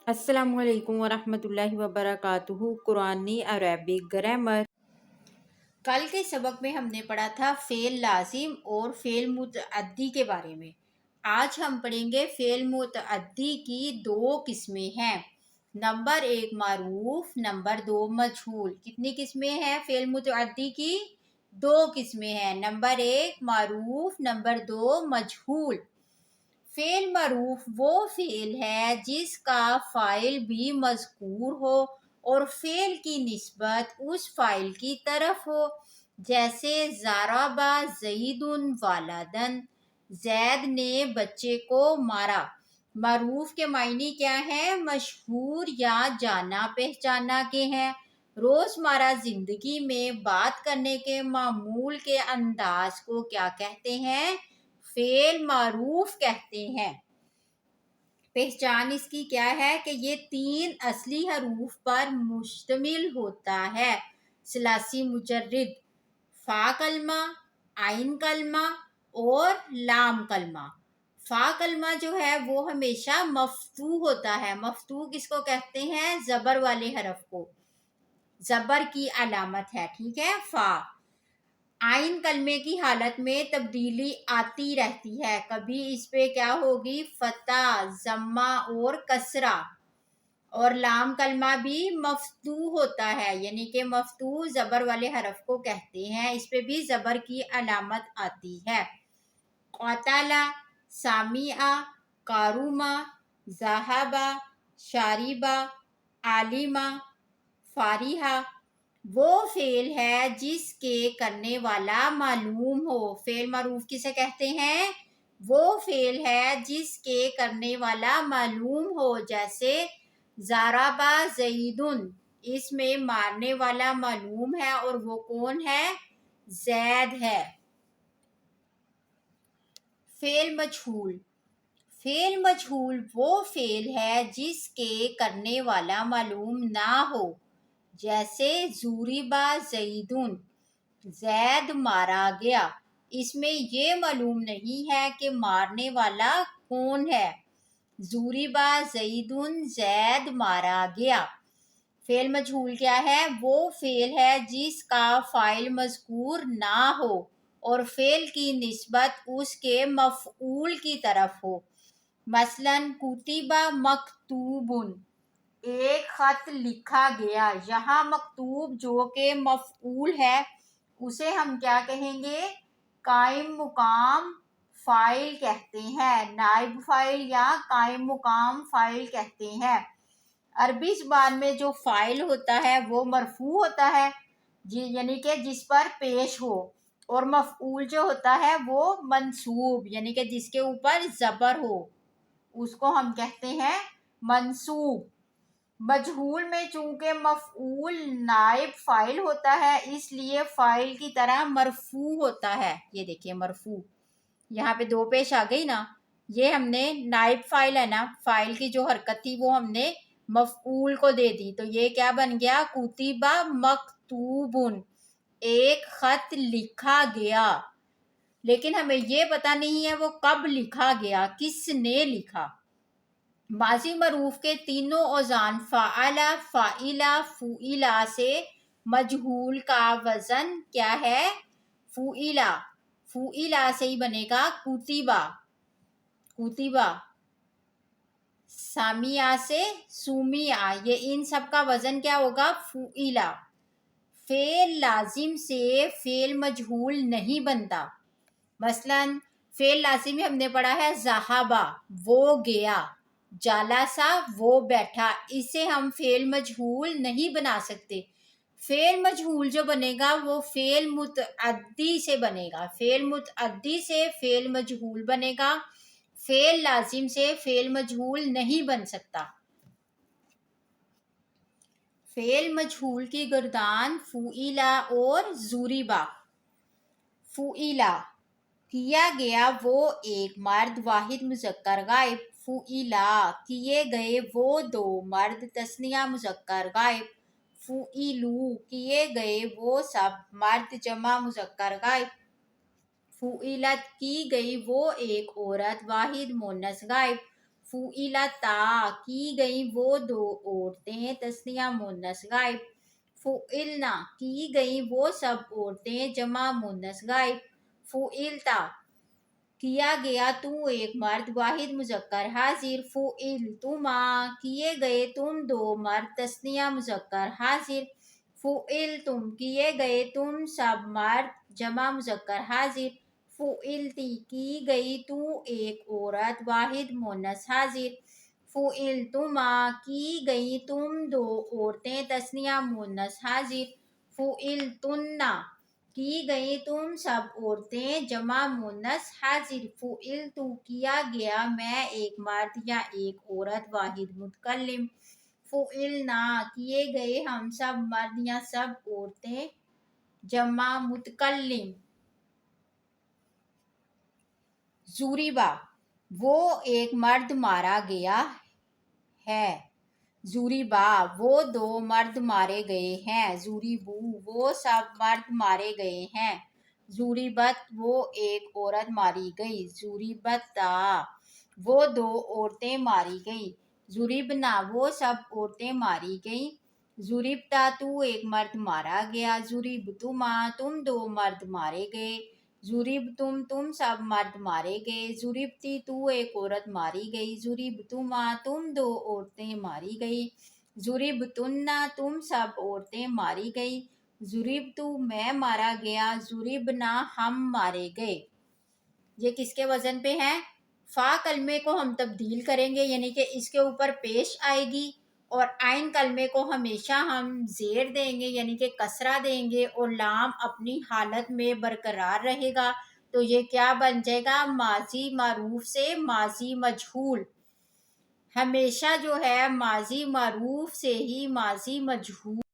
अस्सलामु अलैकुम वरहमतुल्लाहि वबरकातुहू। कुरानी अरबिक ग्रामर। कल के सबक में हमने पढ़ा था फ़ेल लाजिम और फ़ेल मुतअद्दी के बारे में। आज हम पढ़ेंगे फ़ेल मुतअद्दी की दो किस्में हैं। नंबर एक मारूफ, नंबर दो मजहूल। कितनी किस्में हैं फ़ेल मुतअद्दी की? दो किस्में हैं। नंबर एक मारूफ, नंबर दो मजहूल। फेल मरूफ वो फेल है जिसका फ़ाइल भी मज़कूर हो और फेल की निस्बत उस फ़ाइल की तरफ हो। जैसे ज़ाराबा ज़ईदुन वालदन, जैद ने बच्चे को मारा। मरूफ के मायने क्या है? मशहूर या जाना पहचाना के हैं। रोज़मर्रा ज़िंदगी में बात करने के मामूल के अंदाज को क्या कहते हैं? फेल मारूफ कहते हैं। पहचान इसकी क्या है कि ये तीन असली हरूफ पर मुश्तमिल होता है। सलासी मुजर्रिद, फ़ा कलमा, आइन कलमा और लाम कलमा। फ़ा कलमा जो है वो हमेशा मफ्तू होता है। मफ्तू किसको कहते हैं? ज़बर वाले हरफ को, ज़बर की अलामत है, ठीक है, फ़ा। आइन कलमे की हालत में तब्दीली आती रहती है। कभी इस पे क्या होगी? फता, जम्मा और कसरा। और लाम कलमा भी मफ्तू होता है, यानी कि मफ्तू ज़बर वाले हरफ को कहते हैं। इस पे भी ज़बर की अलामत आती है। क़ताला, सामिया, कारूमा, ज़हाबा, शारिबा, आलिमा, फारिहा वो फेल है जिसके करने वाला मालूम हो। फेल मरूफ किसे कहते हैं? वो फेल है जिसके करने वाला मालूम हो। जैसे ज़ाराबा ज़ईदुन, इसमें मारने वाला मालूम है और वो कौन है? जैद है। फेल मजहूल। फेल मजहूल वो फेल है जिसके करने वाला मालूम ना हो। जैसे ज़ुरिबा ज़ईदुन, जैद मारा गया। इसमें ये मालूम नहीं है कि मारने वाला कौन है। ज़ुरिबा ज़ईदुन, जैद मारा गया। फेल मजहूल क्या है? वो फेल है जिसका फ़ाइल मज़कूर ना हो और फेल की निस्बत उसके मफ़ऊल की तरफ हो। मसलन कुतिबा मकतूबुन, एक ख़त लिखा गया। यहाँ मकतूब जो कि मफ़ऊल है उसे हम क्या कहेंगे? कायम मुकाम फ़ाइल कहते हैं। नाइब फ़ाइल या कायम मुकाम फ़ाइल कहते हैं। अरबी ज़बान में जो फ़ाइल होता है वो मरफू होता है जी, यानी कि जिस पर पेश हो। और मफ़ऊल जो होता है वो मंसूब, यानी कि जिसके ऊपर ज़बर हो, उसको हम कहते हैं मंसूब। मजहूल में चूंकि मफऊल नाइब फ़ाइल होता है इसलिए फ़ाइल की तरह मरफू होता है। ये देखिए मरफू, यहाँ पे दो पेश आ गई ना। ये हमने नाइब फ़ाइल है ना, फ़ाइल की जो हरकत थी वो हमने मफऊल को दे दी, तो ये क्या बन गया? कुतिबा मकतूबुन, एक ख़त लिखा गया। लेकिन हमें ये पता नहीं है वो कब लिखा गया, किसने लिखा। माजी मरूफ के तीनों औजान फ़ाअला, फ़ाइला, फ़ुइला से मजहूल का वज़न क्या है? फ़ुइला। फ़ुइला से ही बनेगा कुतिबा। कुतिबा। सामिया से सुमिया, ये इन सब का वज़न क्या होगा? फ़ुइला। फेल लाजिम से फेल मजहूल नहीं बनता। मसलन फेल लाजिम में हमने पढ़ा है ज़हाबा, वो गया। जालासा, वो बैठा। इसे हम फेल मजहूल नहीं बना सकते। फेल मजहूल जो बनेगा वो फेल मुतअद्दी से बनेगा। फेल मुतअद्दी से फेल मजहूल बनेगा। फेल लाजिम से फेल मजहूल नहीं बन सकता। फेल मजहूल की गर्दान फ़ुइला और ज़ुरिबा। फ़ुइला, किया गया वो एक मर्द वाहिद मुज़क्कर गायब। फ़ुइला, किए गए वो दो मर्द तस्निया मुज़क्कर गायब। फ़ुइलू, किए गए वो सब मर्द जमा मुज़क्कर गायब। फ़ुइलत, की गई वो एक औरत वाहिद मुन्नस गायब। فعلتا کی گئیں وہ دو عورتیں، تثنیہ مونث غائب. فعلنا کی گئیں وہ سب عورتیں، جمع مونث غائب. فعلتا کیا گیا تو ایک مرد، واحد مذکر حاضر. فعلتما کیے گئے تم دو مرد، تثنیہ مذکر حاضر. فعلتم کیے گئے تم سب مرد، جمع مذکر حاضر. فعلتی کی گئی تو ایک عورت، واحد مونث حاضر. فعلتما کی گئی تم دو عورتیں، تثنیہ مونث حاضر. فعلتن کی گئی تم سب عورتیں، جمع مونث حاضر. فعلتو کیا گیا میں ایک مرد یا ایک عورت، واحد متکلم. فعلنا کیے گئے ہم سب مرد یا سب عورتیں، جمع متکلم. ضُرِبَ وہ ایک مرد مارا گیا ہے. ضُرِبَ وہ دو مرد مارے گئے ہیں. ضُرِبُوا وہ سب مرد مارے گئے ہیں. ضُرِبَت وہ ایک عورت ماری گئی. ضُرِبَتا وہ دو عورتیں ماری گئیں. ضُرِبْنَا وہ سب عورتیں ماری گئیں. ضُرِبْتَا تو ایک مرد مارا گیا. ضُرِبْتُمَا تم دو مرد مارے گئے. ضُرِبْتُم تم سب مرد مارے گئے. ضُرِبْتِ تو ایک عورت ماری گئی. ضُرِبْتُمَا تم دو عورتیں ماری گئی. ضُرِبْتُنَّ تم سب عورتیں ماری گئی. ضُرِبْتُ میں مارا گیا. ضُرِبْنَا ہم مارے گئے. یہ کس کے وزن پہ ہے؟ فا کلمے کو ہم تبدیل کریں گے، یعنی کہ اس کے اوپر پیش آئے گی، اور عین کلمے کو ہمیشہ ہم زیر دیں گے، یعنی کہ کسرہ دیں گے، اور لام اپنی حالت میں برقرار رہے گا. تو یہ کیا بن جائے گا؟ ماضی معروف سے ماضی مجہول. ہمیشہ جو ہے ماضی معروف سے ہی ماضی مجہول